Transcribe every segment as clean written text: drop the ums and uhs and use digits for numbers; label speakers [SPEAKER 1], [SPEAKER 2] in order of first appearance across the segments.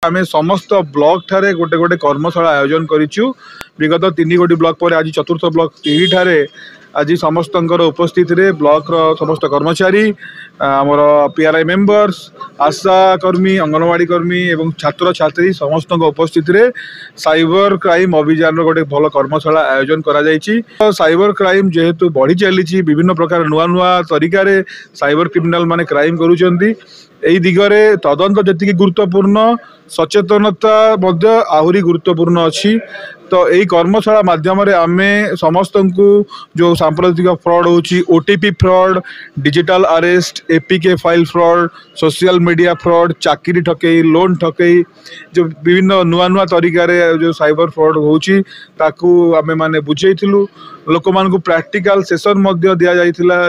[SPEAKER 1] आम समस्त ब्लॉक ठारे गोटे गोटे कर्मशाला आयोजन करिचु। विगत 3 गोटी ब्लॉक पर आज चतुर्थ ब्लॉक यही ठारे आज समस्त उपस्थित रे ब्लॉक समस्त कर्मचारी आमर पीआरआई मेंबर्स आशा कर्मी अंगनवाड़ी कर्मी एवं छात्र छात्री समस्त उपस्थित रे साइबर क्राइम अभियान गोटे भल कर्मशाला आयोजन करा जायछि। साइबर क्राइम जेहेतु बढ़ी चली विभिन्न प्रकार नुआ नुआ तरीका रे साइबर क्रिमिनाल माने क्राइम करूछंती। एई दिगरे तदंत जति गुरुत्वपूर्ण सचेतनता आहरी गुरुत्वपूर्ण अच्छी। तो यही कर्मशाला माध्यम आमे समस्त को जो सांप्रदायिक फ्रॉड होची OTP fraud digital arrest APK file fraud social media fraud चाकरी ठकई लोन ठकई जो विभिन्न नुआ नुआ तरीका रे जो साइबर फ्रॉड होची ताकू आमे माने बुझेइथिलु। लोक मान को प्रैक्टिकल सेशन मध्य दिया जाइथिला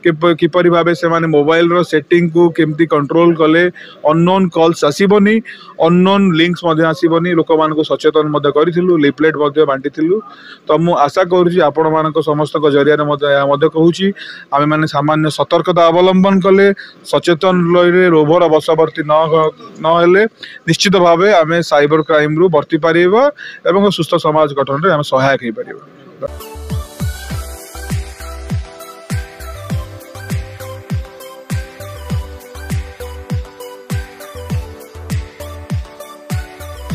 [SPEAKER 1] किपरि भाबे से माने मोबाइल रो सेटिंग को केमती कंट्रोल कले अननोन कॉल्स आसीबनी अननोन लिंक्स मध्य आसीबनी लोक मान को सचेतन मध्य करिथिलु लिफलेट मध्य बांटिथिलु। तो मु आशा करूची आपण मान को समस्त को जरिया मध्य कहूची आमे माने सामान्य सतर्कता अवलंबन कले सचेतन रे रोभर बसवर्ती न हेले निश्चित भावे आमे साइबर क्राइम रु बर्ती पारिबा एवं सुस्थ समाज गठन रे आमे सहायक हे पारिबा।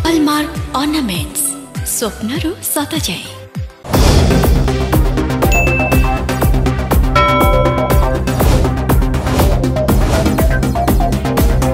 [SPEAKER 2] हॉलमार्क ऑर्नामेंट्स स्वप्नरू सत जाए।